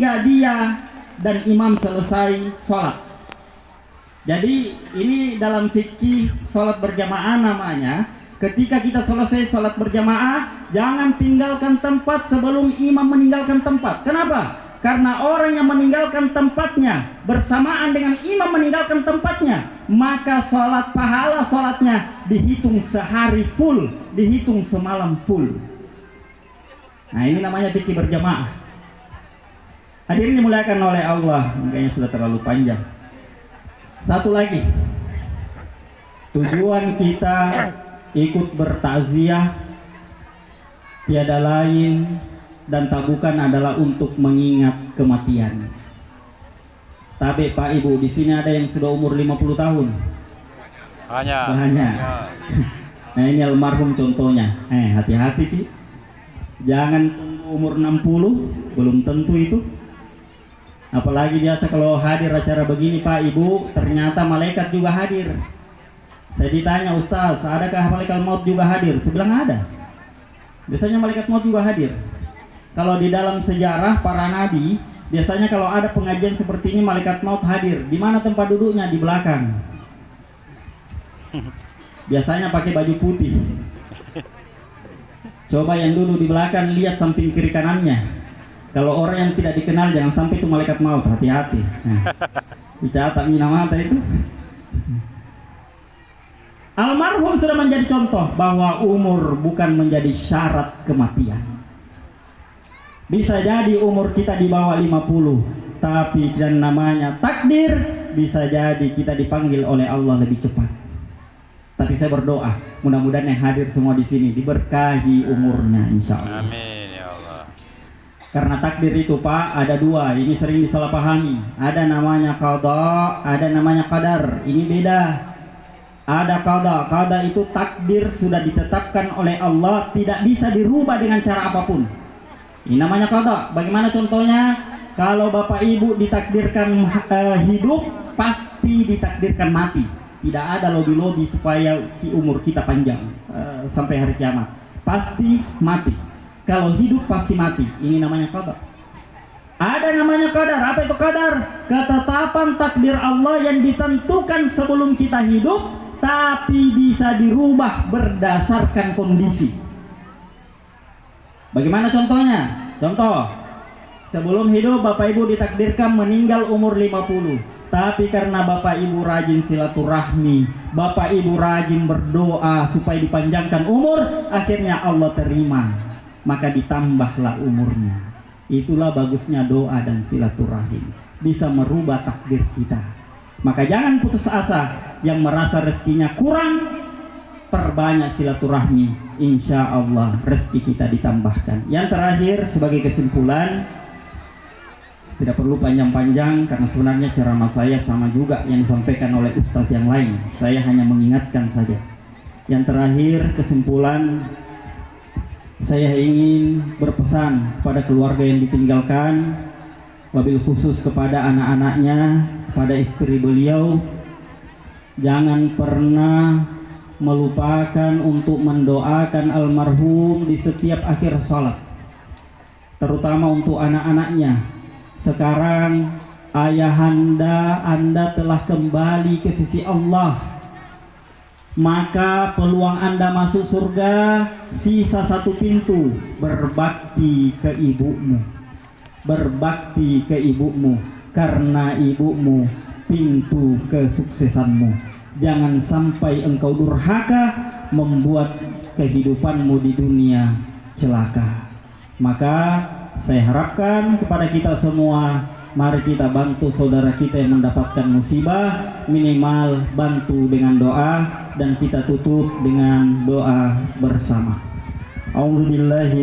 hingga dia dan imam selesai sholat. Jadi ini dalam fikih sholat berjamaah namanya, ketika kita selesai sholat berjamaah, jangan tinggalkan tempat sebelum imam meninggalkan tempat. Kenapa? Karena orang yang meninggalkan tempatnya bersamaan dengan imam meninggalkan tempatnya, maka sholat, pahala sholatnya dihitung sehari full, dihitung semalam full. Nah, ini namanya fikih berjamaah. Hadirin dimuliakan oleh Allah, makanya sudah terlalu panjang. Satu lagi, tujuan kita ikut bertakziah tiada lain dan tak bukan adalah untuk mengingat kematian. Tapi Pak Ibu, di sini ada yang sudah umur 50 tahun. Banyak. Nah, ini almarhum contohnya. Hati-hati Ki. Jangan tunggu umur 60, belum tentu itu. Apalagi biasa kalau hadir acara begini Pak Ibu, ternyata malaikat juga hadir. Saya ditanya, Ustaz, adakah malaikat maut juga hadir? Saya bilang ada. Biasanya malaikat maut juga hadir. Kalau di dalam sejarah para nabi, biasanya kalau ada pengajian seperti ini malaikat maut hadir. Di mana tempat duduknya? Di belakang. Biasanya pakai baju putih. Coba yang duduk di belakang lihat samping kiri kanannya. Kalau orang yang tidak dikenal jangan sampai itu malaikat maut, hati-hati. Nah, dicatat minamata itu. Almarhum sudah menjadi contoh bahwa umur bukan menjadi syarat kematian. Bisa jadi umur kita di bawah 50, tapi dan namanya takdir, bisa jadi kita dipanggil oleh Allah lebih cepat. Tapi saya berdoa, mudah-mudahan yang hadir semua di sini diberkahi umurnya, insya Allah. Amin. Karena takdir itu Pak ada dua, ini sering disalahpahami. Ada namanya qada, ada namanya qadar. Ini beda. Ada qada, qada itu takdir sudah ditetapkan oleh Allah, tidak bisa dirubah dengan cara apapun. Ini namanya qada. Bagaimana contohnya? Kalau Bapak Ibu ditakdirkan hidup, pasti ditakdirkan mati. Tidak ada lobby-lobby supaya umur kita panjang sampai hari kiamat. Pasti mati. Kalau hidup pasti mati. Ini namanya qadar. Ada namanya qadar. Apa itu qadar? Ketetapan takdir Allah yang ditentukan sebelum kita hidup, tapi bisa dirubah berdasarkan kondisi. Bagaimana contohnya? Contoh, sebelum hidup Bapak Ibu ditakdirkan meninggal umur 50. Tapi karena Bapak Ibu rajin silaturahmi, Bapak Ibu rajin berdoa supaya dipanjangkan umur, akhirnya Allah terima. Maka ditambahlah umurnya. Itulah bagusnya doa dan silaturahim, bisa merubah takdir kita. Maka jangan putus asa. Yang merasa rezekinya kurang, perbanyak silaturahmi, insya Allah rezeki kita ditambahkan. Yang terakhir sebagai kesimpulan, tidak perlu panjang-panjang karena sebenarnya ceramah saya sama juga yang disampaikan oleh ustaz yang lain. Saya hanya mengingatkan saja. Yang terakhir kesimpulan, saya ingin berpesan kepada keluarga yang ditinggalkan, wabil khusus kepada anak-anaknya, kepada istri beliau, jangan pernah melupakan untuk mendoakan almarhum di setiap akhir sholat, terutama untuk anak-anaknya. Sekarang ayahanda Anda telah kembali ke sisi Allah, maka peluang Anda masuk surga sisa satu pintu, berbakti ke ibumu. Berbakti ke ibumu, karena ibumu pintu kesuksesanmu. Jangan sampai engkau durhaka membuat kehidupanmu di dunia celaka. Maka saya harapkan kepada kita semua, mari kita bantu saudara kita yang mendapatkan musibah, minimal bantu dengan doa, dan kita tutup dengan doa bersama. A'udzubillahi